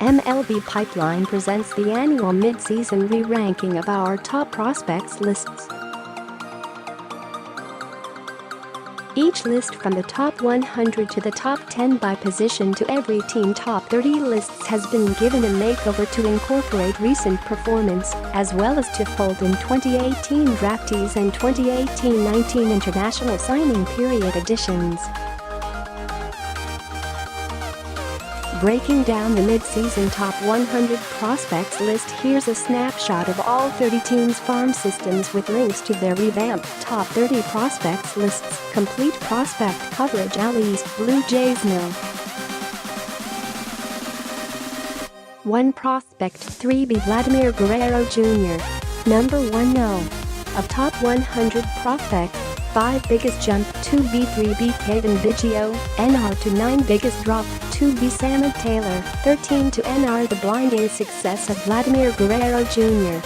MLB Pipeline presents the annual mid-season re-ranking of our top prospects lists. Each list from the top 100 to the top 10 by position to every team top 30 lists has been given a makeover to incorporate recent performance, as well as to fold in 2018 draftees and 2018-19 international signing period additions. Breaking down the mid-season top 100 prospects list, here's a snapshot of all 30 teams' farm systems with links to their revamped top 30 prospects lists. Complete prospect coverage. EASTBlue JaysNo. 1 prospect 3B Vladimir Guerrero Jr. Number 1 No. Of top 100 prospects, 5 biggest jump, 2B 3B Cavan Biggio, NR to 9 biggest drop, 2B Salmon Taylor, 13 to NR the blinding success of Vladimir Guerrero Jr.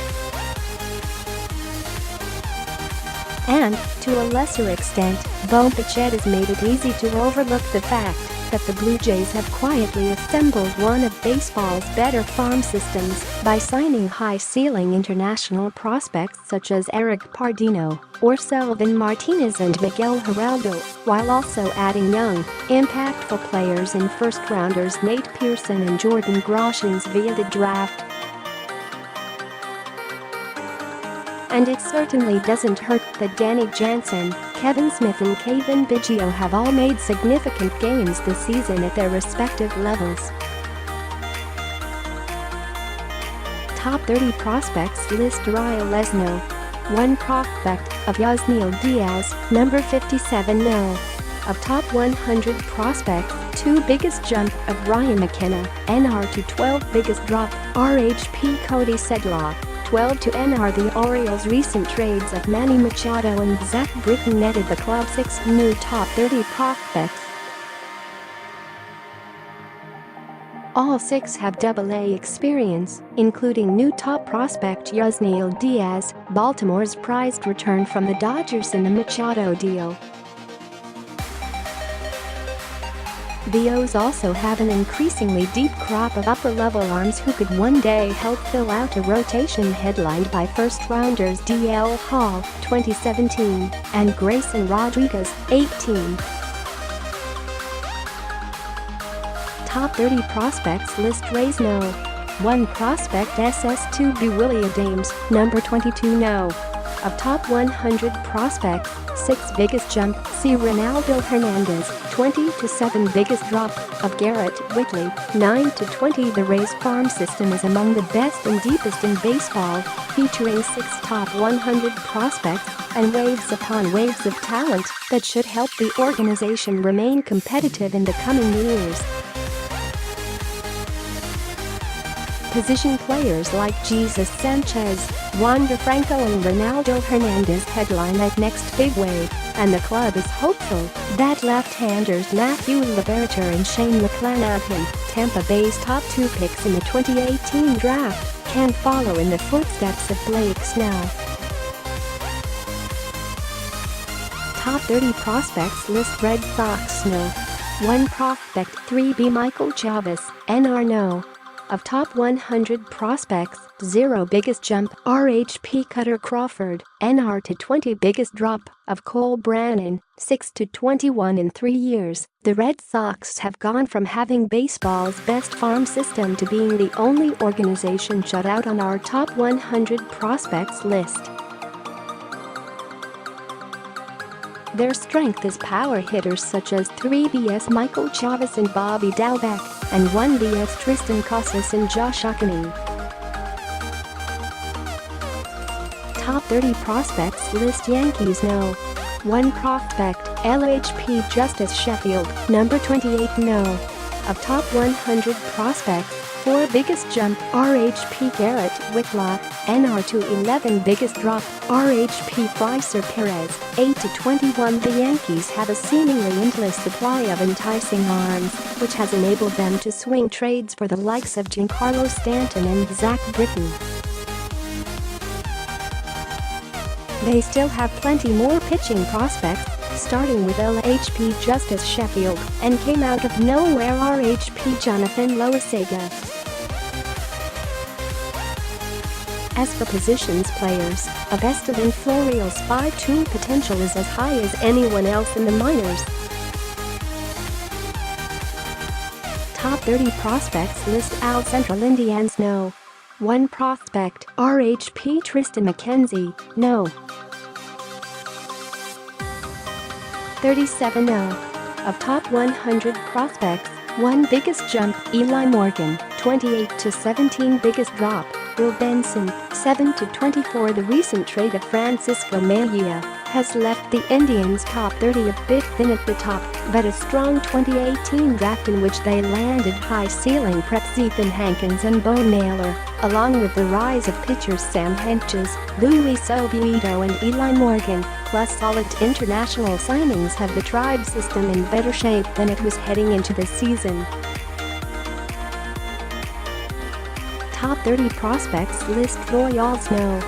And, to a lesser extent, Bichette has made it easy to overlook the fact that the Blue Jays have quietly assembled one of baseball's better farm systems by signing high-ceiling international prospects such as Eric Pardhino, Orselvin Martinez and Miguel Geraldo, while also adding young, impactful players in first-rounders Nate Pearson and Jordan Groshans via the draft. And it certainly doesn't hurt that Danny Jansen, Smith and Cavan Biggio have all made significant gains this season at their respective levels. Top 30 prospects list. RHP 1 prospect of Yusniel Diaz, number 57 No. Of top 100 prospects, 2 biggest jump of Ryan McKenna, NR to 12 biggest drop, RHP Cody Sedlock, 12 to NR. The Orioles' recent trades of Manny Machado and Zach Britton netted the club 6 new top 30 prospects. All 6 have AA experience, including new top prospect Yusniel Diaz, Baltimore's prized return from the Dodgers in the Machado deal. The O's also have an increasingly deep crop of upper-level arms who could one day help fill out a rotation headlined by first-rounders DL Hall, 2017, and Grayson Rodriguez, 18. Top 30 prospects list. JaysNo. 1 prospect SS2B Willy Adames, number 22 No. Of top 100 prospects, 6 biggest jump, C. Ronaldo Hernandez, 20 to 7 biggest drop, of Garrett Whitley, 9 to 20. The Rays farm system is among the best and deepest in baseball, featuring 6 top 100 prospects and waves upon waves of talent that should help the organization remain competitive in the coming years. Position players like Jesus Sanchez, Franco and Ronaldo Hernandez headline that next big wave, and the club is hopeful that left-handers Matthew Liberatore and Shane McClanahan, Tampa Bay's top 2 picks in the 2018 draft, can follow in the footsteps of Blake Snell. Top 30 prospects list. Red SoxNo. 1 prospect 3B Michael Chavis, NR No. Of top 100 prospects, 0 biggest jump, RHP Kutter Crawford, NR to 20 biggest drop, of Cole Brannen, 6 to 21 in 3 years. The Red Sox have gone from having baseball's best farm system to being the only organization shut out on our top 100 prospects list. Their strength is power hitters such as 3BS Michael Chavis and Bobby Dalbec, and 1BS Tristan Casas and Josh Ockimey. Top 30 prospects list. Yankees No. 1 prospect, LHP Jus Sheffield, number 28 No. Of top 100 prospects, 4 biggest jump, RHP Garrett Whitley, NR to 11 biggest drop, RHP Fraser Perez, 8 to 21. The Yankees have a seemingly endless supply of enticing arms, which has enabled them to swing trades for the likes of Giancarlo Stanton and Zach Britton. They still have plenty more pitching prospects, starting with LHP Jus Sheffield, and came out of nowhere RHP Jonathan Loaisiga. As for positions players, Estevan Florial's 5-tool potential is as high as anyone else in the minors. Top 30 prospects list out Central Indians no. 1 prospect, RHP Tristan McKenzie, no. 37 no. Of top 100 prospects, 1 biggest jump, Eli Morgan, 28 to 17 biggest drop, Will Benson, 7 to 24. The recent trade of Francisco Mejia has left the Indians' top 30 a bit thin at the top, but a strong 2018 draft in which they landed high-ceiling preps Ethan Hankins and Bo Naylor, along with the rise of pitchers Sam Hentges, Luis Oviedo and Eli Morgan, plus solid international signings have the Tribe system in better shape than it was heading into the season. Top 30 prospects list Royals no.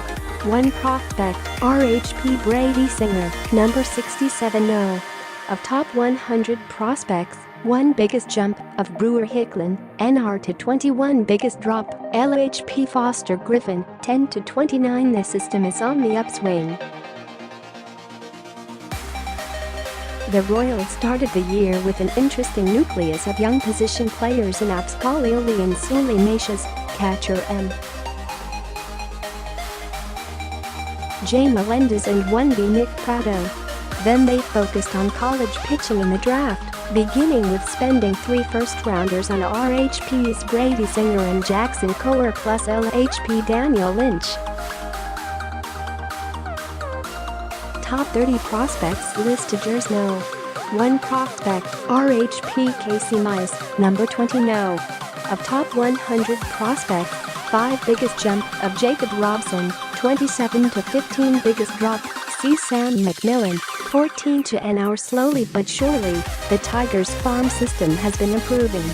1 prospect, RHP Brady Singer, number 67 no. Of top 100 prospects, 1 biggest jump, of Brewer Hicklin, NR to 21 biggest drop, LHP Foster Griffin, 10 to 29. The system is on the upswing. The Royals started the year with an interesting nucleus of young position players in Apscalili and Sully Macias, catcher M. Jay Melendez and 1B Nick Prado. Then they focused on college pitching in the draft, beginning with spending 3 first-rounders on RHP's Brady Singer and Jackson Coer plus LHP Daniel Lynch. Top 30 prospects listed JaysNo. 1 prospect, RHP Casey Mize, number 20 no. Of top 100 prospects, 5 biggest jump, of Jacob Robson, 27 to 15 biggest drop, C. Sam McMillan, 14 to NR. Slowly but surely, the Tigers' farm system has been improving.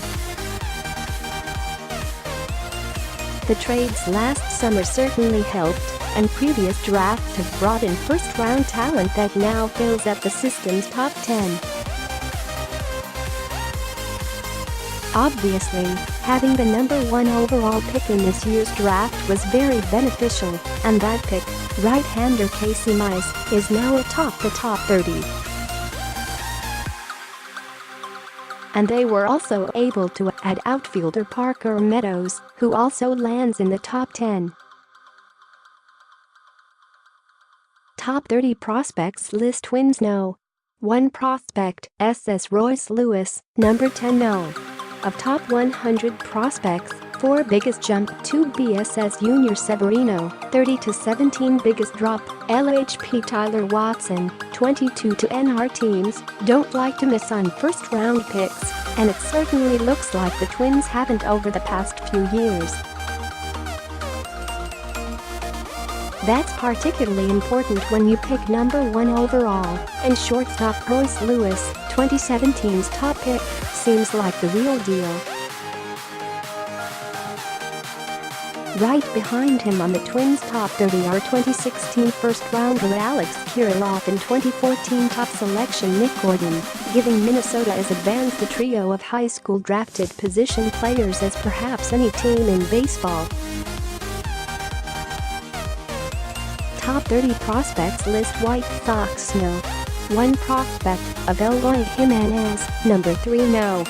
The trades last summer certainly helped, and previous drafts have brought in first-round talent that now fills up the system's top 10. Obviously, having the number 1 overall pick in this year's draft was very beneficial, and that pick, right-hander Casey Mize, is now atop the top 30. And they were also able to add outfielder Parker Meadows, who also lands in the top 10. Top 30 prospects list Twins no. 1 prospect, SS Royce Lewis, number 10 no. Of top 100 prospects, 4 biggest jump, 2 BSS Junior Severino, 30 to 17 biggest drop, LHP Tyler Watson, 22 to NR. Teams don't like to miss on first-round picks, and it certainly looks like the Twins haven't over the past few years. That's particularly important when you pick number 1 overall, and shortstop Royce Lewis, 2017's top pick, seems like the real deal. Right behind him on the Twins' top 30 are 2016 first-rounder Alex Kirilloff and 2014 top selection Nick Gordon, giving Minnesota as advanced a trio of high school drafted position players as perhaps any team in baseball. Top 30 prospects list White SoxNo. 1 prospect, of Eloy Jimenez, number 3 no.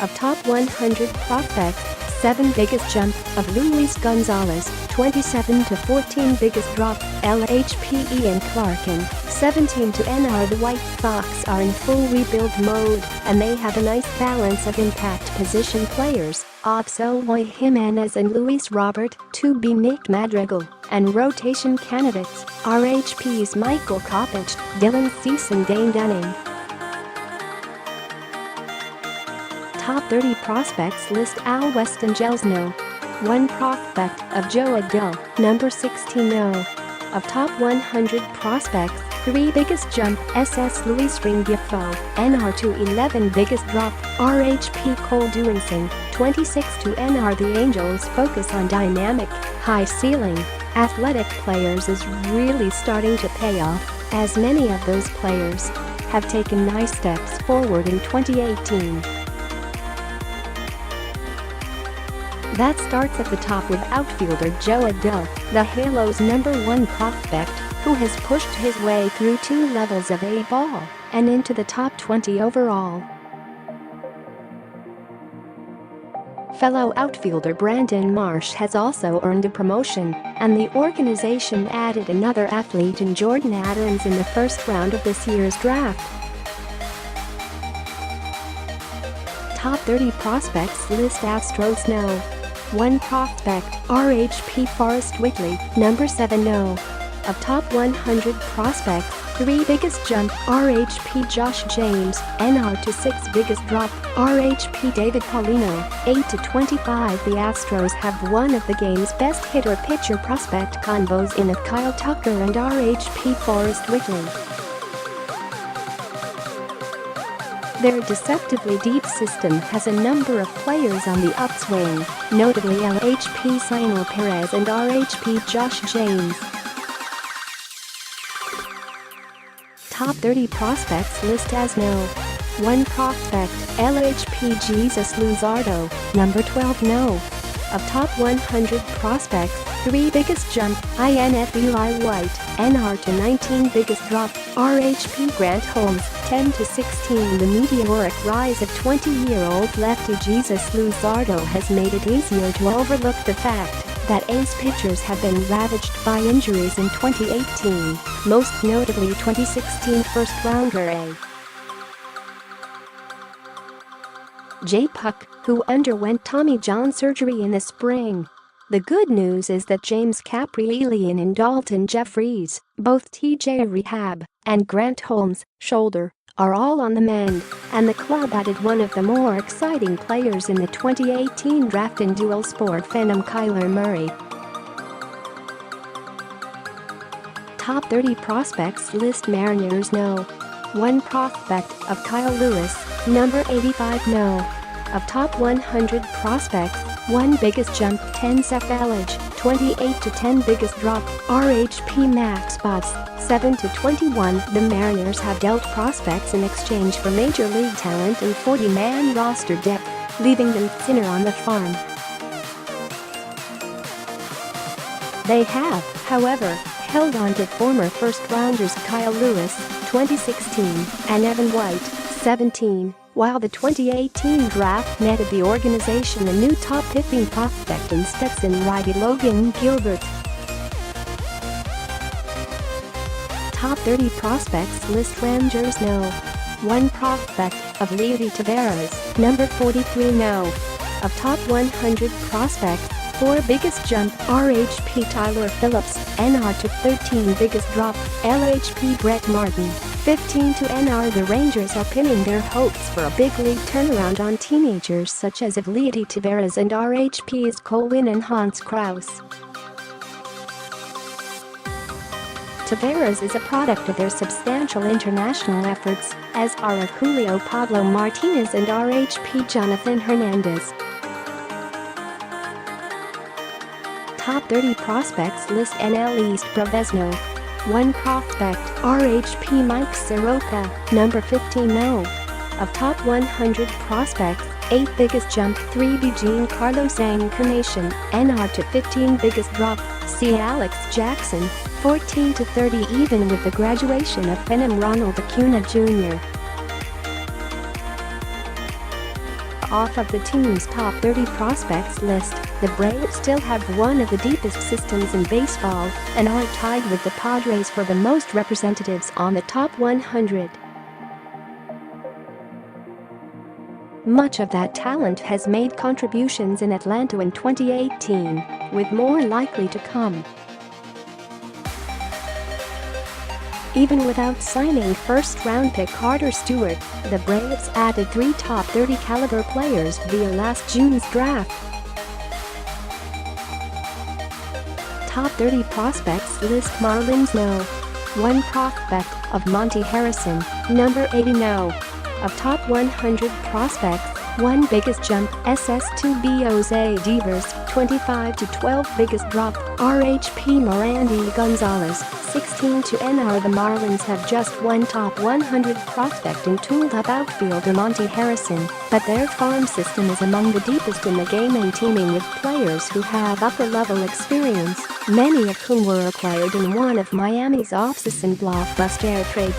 Of top 100 prospects, 7 biggest jump, of Luis Gonzalez, 27 to 14 biggest drop, LHP Ian Clarkin, 17 to NR. The White Sox are in full rebuild mode, and they have a nice balance of impact position players, Eloy Jimenez and Luis Robert, 2B Nick Madrigal, and rotation candidates, RHP's Michael Chavis, Dylan Cease and Dane Dunning. Top 30 prospects list Al Weston JaysNo. 1 prospect, of Joe Adell, number 16 no. Of top 100 prospects, 3 biggest jump, SS Luis Rengifo, NR to 11 biggest drop, RHP Cole Brannen, 26 to NR. The Angels' focus on dynamic, high-ceiling, athletic players is really starting to pay off, as many of those players have taken nice steps forward in 2018. That starts at the top with outfielder Joe Adell, the Halos' #1 prospect, who has pushed his way through 2 levels of A-ball and into the top 20 overall. Fellow outfielder Brandon Marsh has also earned a promotion, and the organization added another athlete in Jordan Adams in the first round of this year's draft. Top 30 prospects list RHP 1 prospect, RHP Forrest Whitley, #7. Of top 100 prospects, 3 biggest jump, RHP Josh James, NR to 6 biggest drop, RHP David Paulino, 8 to 25. The Astros have one of the game's best hitter-pitcher prospect combos in of Kyle Tucker and RHP Forrest Whitley. Their deceptively deep system has a number of players on the upswing, notably LHP Samuel Perez and RHP Josh James. Top 30 prospects list as no. 1 prospect, LHP Jesus Luzardo, #12 no. Of top 100 prospects, 3 biggest jump, INF Eli White, NR to 19 biggest drop, RHP Grant Holmes, 10 to 16. The meteoric rise of 20-year-old lefty Jesus Luzardo has made it easier to overlook the fact that ace pitchers have been ravaged by injuries in 2018, most notably 2016 first-rounder A. J. Puck, who underwent Tommy John surgery in the spring. The good news is that James Caprielian and Dalton Jeffries, both TJ rehab, and Grant Holmes, shoulder, are all on the mend, and the club added one of the more exciting players in the 2018 draft in dual sport phenom Kyler Murray. Top 30 prospects list Mariners no. 1 prospect of Kyle Lewis, #85 no. Of top 100 prospects, 1 biggest jump, 10 Sefelic, 28 to 10 biggest drop, RHP Max Spots, 7 to 21. The Mariners have dealt prospects in exchange for major league talent and 40-man roster depth, leaving them thinner on the farm. They have, however, held on to former first-rounders Kyle Lewis, 2016, and Evan White, 17, while the 2018 draft netted the organization a new top-pitching prospect in Stetson righty Logan Gilbert. Top 30 prospects list Rangers no. 1 prospect of Leody Taveras, #43 no. Of top 100 prospects, 4 biggest jump, RHP Tyler Phillips, NR to 13 biggest drop, LHP Brett Martin, 15 to NR. The Rangers are pinning their hopes for a big league turnaround on teenagers such as Leody Taveras and RHP's Cole Winn and Hans Kraus. Taveras is a product of their substantial international efforts, as are Julio Pablo Martinez and RHP Jonathan Hernandez. Top 30 prospects list NL East JaysNo. 1 prospect, RHP Mike Soroka, #15 no. Of top 100 prospects, 8 biggest jump, 3 Eugene Carlos Encarnacion, NR to 15 biggest drop, C. Alex Jackson, 14 to 30. Even with the graduation of phenom Ronald Acuna Jr. Off of the team's top 30 prospects list, the Braves still have one of the deepest systems in baseball and are tied with the Padres for the most representatives on the top 100. Much of that talent has made contributions in Atlanta in 2018, with more likely to come. Even without signing first-round pick Carter Stewart, the Braves added 3 top 30 caliber players via last June's draft. Top 30 prospects list Marlins no. 1 prospect of Monty Harrison, #80 no. Of top 100 prospects, 1 biggest jump, SS2B Jose Devers, 25-12 biggest drop, RHP Mirandy Gonzalez, 16-NR. The Marlins have just one top 100 prospect in tooled-up outfielder Monty Harrison, but their farm system is among the deepest in the game and teeming with players who have upper-level experience, many of whom were acquired in one of Miami's off-season blockbuster trades.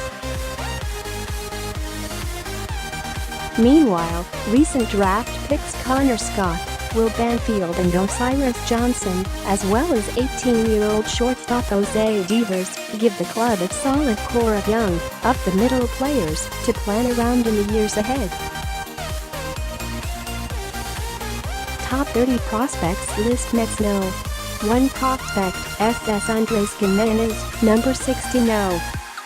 Meanwhile, recent draft picks Connor Scott, Will Banfield and Osiris Johnson, as well as 18-year-old shortstop Jose Devers, give the club a solid core of young, up-the-middle players to plan around in the years ahead. Top 30 prospects list. MetsNo. 1 prospect, SS Andres Gimenez, number 60 No.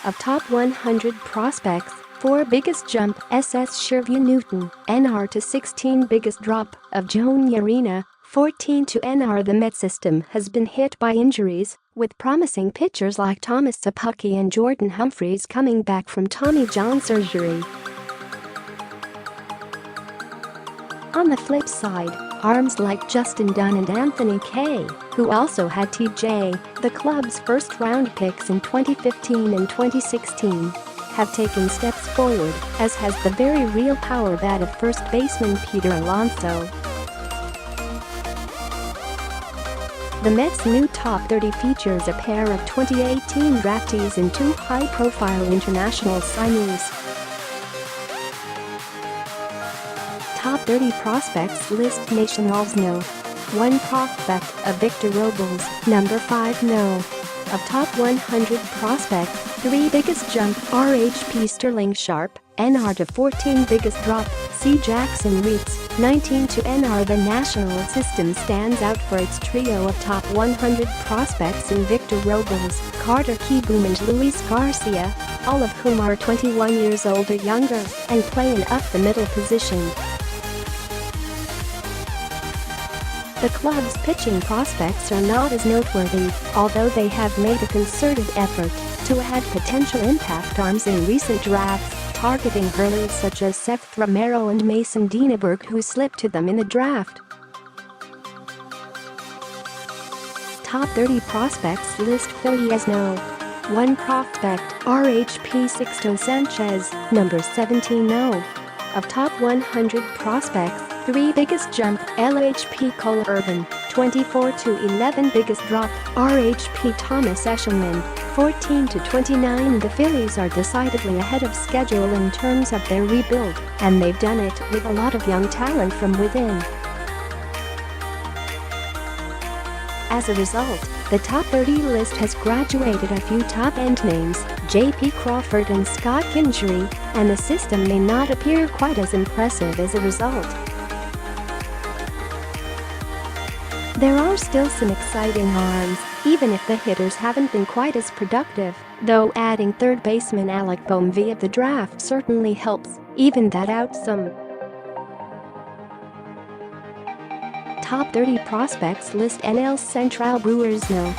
Of top 100 prospects, 4 biggest jump, SS Sherview Newton, NR to 16 biggest drop, of Joan Urena, 14-NR. The Met system has been hit by injuries, with promising pitchers like Thomas Szapucki and Jordan Humphreys coming back from Tommy John surgery. On the flip side, arms like Justin Dunn and Anthony Kay, who also had TJ, the club's first-round picks in 2015 and 2016, have taken steps forward, as has the very real power bat of first baseman Peter Alonso. The Mets' new top 30 features a pair of 2018 draftees and 2 high-profile international signees. Top 30 prospects list. Nationals.No. 1 prospect, of Victor Robles, number 5 No. Of top 100 prospects, 3 biggest jump, RHP Sterling Sharp, NR to 14 biggest drop, C. Jackson Reitz, 19-NR. The national system stands out for its trio of top 100 prospects in Victor Robles, Carter Kieboom and Luis Garcia, all of whom are 21 years old or younger and play an up-the-middle position. The club's pitching prospects are not as noteworthy, although they have made a concerted effort to add potential impact arms in recent drafts, targeting hurlers such as Seth Romero and Mason Dieneberg, who slipped to them in the draft. Top 30 prospects list. EASTBlue. 1 prospect, RHP Sixto Sanchez, number 17 No. Of top 100 prospects, 3 biggest jump, LHP Orselvin, 24-11 biggest drop, RHP Thomas Eshelman, 14-29. The Phillies are decidedly ahead of schedule in terms of their rebuild, and they've done it with a lot of young talent from within. As a result, the top 30 list has graduated a few top-end names, J.P. Crawford and Scott Kingery, and the system may not appear quite as impressive as a result. There are still some exciting arms, even if the hitters haven't been quite as productive, though adding third baseman Alec Bohm via the draft certainly helps even that out some. Top 30 prospects list. NL Central Brewers.No.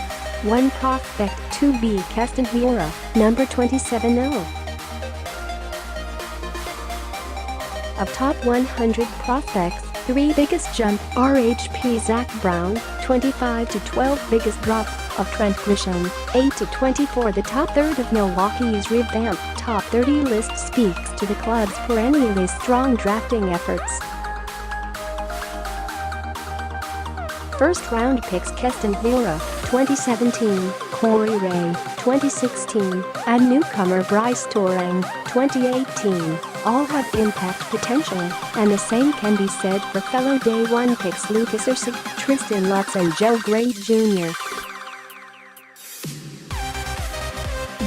1 prospect, 2B Keston Hiura, number 27 No. Of top 100 prospects, 3 biggest jump, RHP Zach Brown, 25-12 biggest drop, of Trent Grisham, 8-24. The top third of Milwaukee's revamped top 30 list speaks to the club's perennially strong drafting efforts. First-round picks Keston Hiura, 2017, Corey Ray, 2016, and newcomer Bryce Torang, 2018, all have impact potential, and the same can be said for fellow Day 1 picks Lucas Ursig, Tristan Lutz and Joe Gray Jr.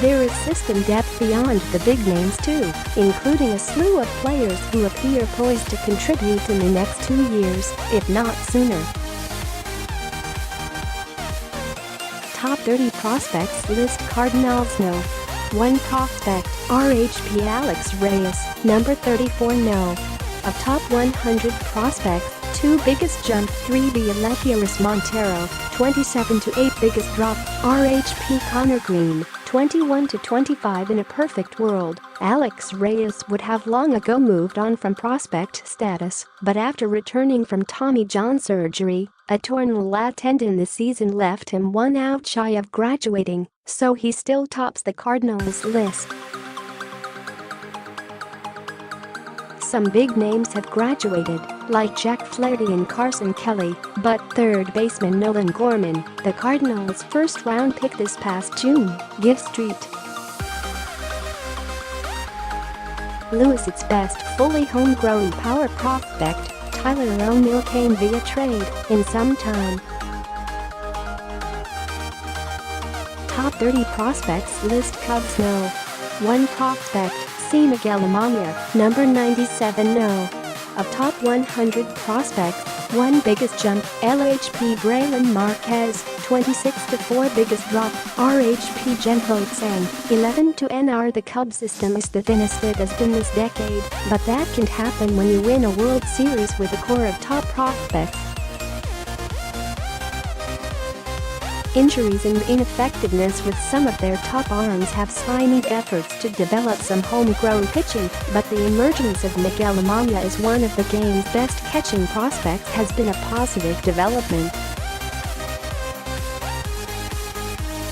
There is system depth beyond the big names too, including a slew of players who appear poised to contribute in the next 2 years, if not sooner. Top 30 prospects list. Cardinals.No. 1 prospect, RHP Alex Reyes, number 34 No. Of top 100 prospects, 22 biggest jump 3B Alequiaris Montero, 27 to 8 biggest drop, RHP Connor Green, 21 to 25. In a perfect world, Alex Reyes would have long ago moved on from prospect status, but after returning from Tommy John surgery, a torn lat tendon this season left him 1 out shy of graduating, so he still tops the Cardinals list. Some big names have graduated, like Jack Flaherty and Carson Kelly, but third baseman Nolan Gorman, the Cardinals' first-round pick this past June, gives street Louis its best fully homegrown power prospect. Tyler O'Neill came via trade in some time. Top 30 prospects list Cubs no. 1 prospect, C. Miguel Amaya, number 97 no. Of top 100 prospects, 1 biggest jump, LHP Braylon Marquez, 26 to 4 biggest drop, RHP Jus 11 to NR. The Cubs system is the thinnest it has been this decade, but that can't happen when you win a World Series with a core of top prospects. Injuries and ineffectiveness with some of their top arms have stymied efforts to develop some homegrown pitching, but the emergence of Miguel Amaya as one of the game's best catching prospects has been a positive development.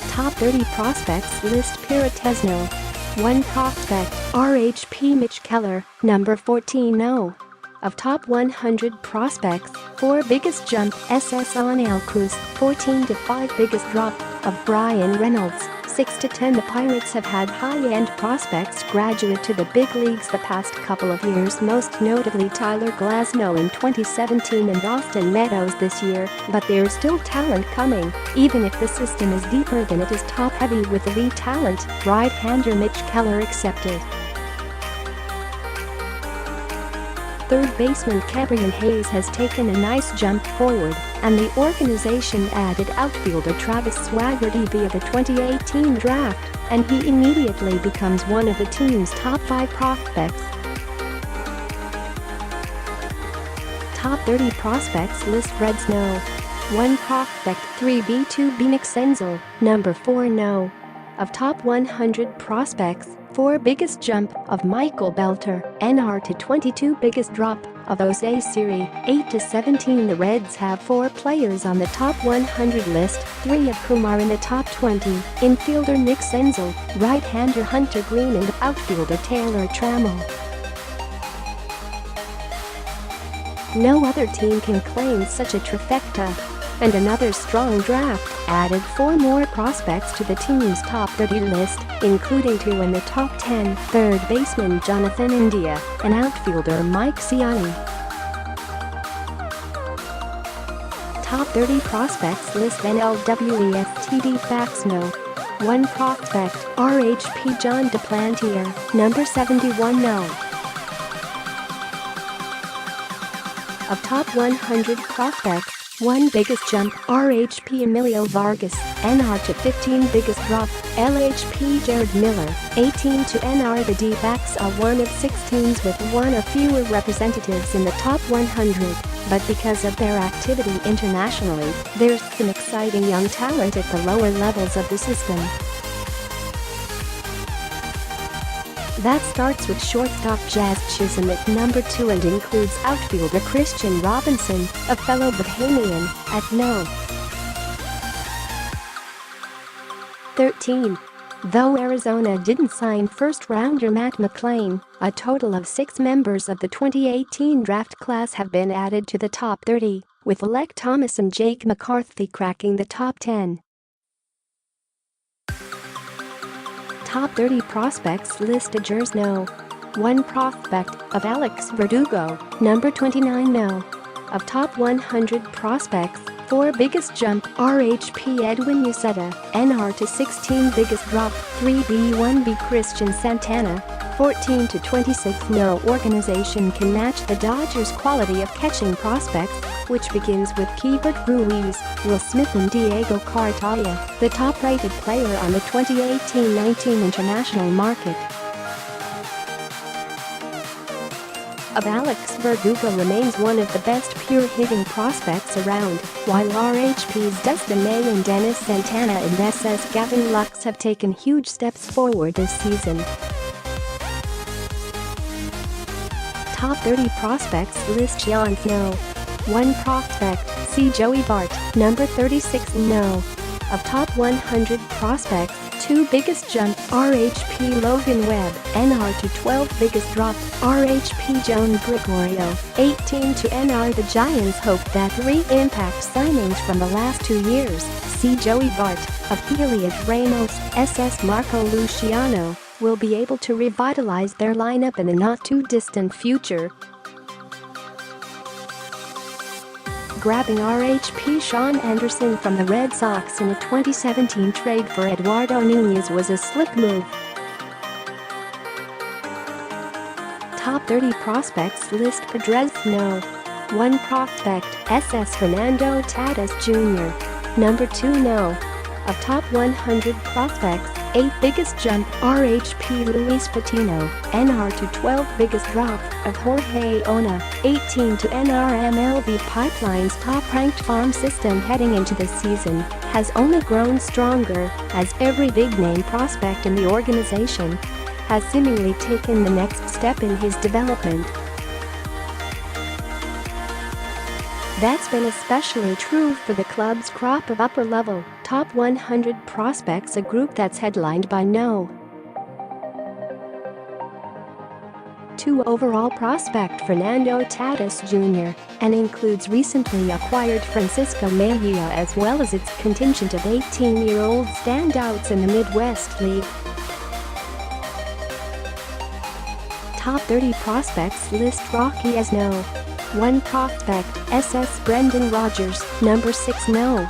Top 30 prospects list Piratesno. 1 prospect, RHP Mitch Keller, number 14 no. Of top 100 prospects, 4 biggest jump, SS on El Cruz, 14 to 5 biggest drop, of Brian Reynolds, 6 to 10. The Pirates have had high-end prospects graduate to the big leagues the past couple of years, most notably Tyler Glasnow in 2017 and Austin Meadows this year, but there's still talent coming, even if the system is deeper than it is top-heavy with elite talent, right-hander Mitch Keller accepted. Third baseman Cabrian Hayes has taken a nice jump forward, and the organization added outfielder Travis Swaggerty via the 2018 draft, and he immediately becomes one of the team's top 5 prospects. Top 30 prospects list Reds no. 1 prospect, 3B2B Nick Senzel, number 4 no. Of top 100 prospects, 4 biggest jump, of Michael Belter, NR to 22 biggest drop, of Jose Siri, 8 to 17. The Reds have 4 players on the top 100 list, 3 of whom are in the top 20, infielder Nick Senzel, right-hander Hunter Green and outfielder Taylor Trammell. No other team can claim such a trifecta. And another strong draft added 4 more prospects to the team's top 30 list, including 2 in the top 10, third baseman Jonathan India and outfielder Mike Ciani. Top 30 prospects list EASTBlue 1 prospect, RHP John Duplantier, number 71 no. Of top 100 prospects, 1 biggest jump, RHP Emilio Vargas, NR to 15 biggest drop, LHP Jared Miller, 18 to NR. The D-backs are one of 6 teams with 1 or fewer representatives in the top 100, but because of their activity internationally, there's some exciting young talent at the lower levels of the system. That starts with shortstop Jazz Chisholm at number 2 and includes outfielder Christian Robinson, a fellow Bahamian, at no. 13. Though Arizona didn't sign first-rounder Matt McClain, a total of 6 members of the 2018 draft class have been added to the top 30, with Alec Thomas and Jake McCarthy cracking the top 10. Top 30 prospects list JaysNo. 1 prospect, of Alex Verdugo, number 29 no. Of top 100 prospects, 4 biggest jump, RHP Edwin Uceta, NR to 16 biggest drop, 3B1B Christian Santana, 14 to 26. No organization can match the Dodgers' quality of catching prospects, which begins with Keibert Ruiz, Will Smith and Diego Cartaya, the top-rated player on the 2018-19 international market. of Alex Verdugo remains one of the best pure hitting prospects around, while RHP's Dustin May and Dennis Santana and SS Gavin Lux have taken huge steps forward this season. Top 30 prospects list. YesNo. 1 prospect, C. Joey Bart, number 36. No. Of top 100 prospects, 2 biggest jump, RHP Logan Webb, NR to 12 biggest drop, RHP Joan Gregorio, 18 to NR. The Giants hope that 3 impact signings from the last 2 years, C. Joey Bart, of Heliot Ramos, SS Marco Luciano, will be able to revitalize their lineup in the not-too-distant future. Grabbing RHP Sean Anderson from the Red Sox in a 2017 trade for Eduardo Nunez was a slick move. Top 30 prospects list. YesNo. 1 prospect, SS Fernando Tatis Jr. Number 2. No. Of top 100 prospects, 8 biggest jump, RHP Luis Patino, NR to 12 biggest drop, of Jorge Ona, 18 to NR. MLB Pipeline's top-ranked farm system heading into the season has only grown stronger, as every big-name prospect in the organization has seemingly taken the next step in his development. That's been especially true for the club's crop of upper-level, top 100 prospects, a group that's headlined by No. 2 overall prospect Fernando Tatis Jr. and includes recently acquired Francisco Mejia as well as its contingent of 18-year-old standouts in the Midwest League. Top 30 prospects list. YesNo. 1 prospect, SS Brendan Rodgers, number 6. No.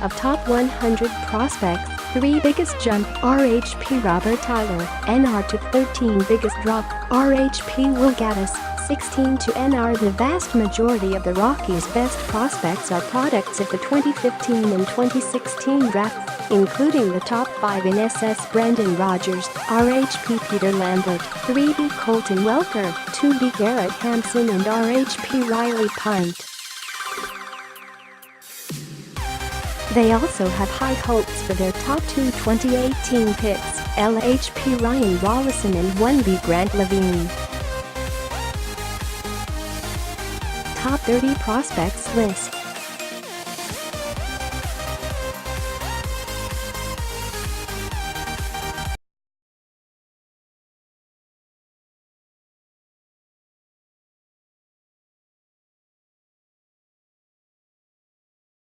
Of top 100 prospects, 3 biggest jump, RHP Robert Tyler, NR to 13 biggest drop, RHP Willy Adames, 16 to NR. The vast majority of the Rockies' best prospects are products of the 2015 and 2016 drafts, including the top 5 in SS Brendan Rodgers, RHP Peter Lambert, 3B Colton Welker, 2B Garrett Hampson and RHP Riley Pint. They also have high hopes for their top 2 2018 picks, LHP Ryan Rollison and 1B Grant Levine. Top 30 prospects list.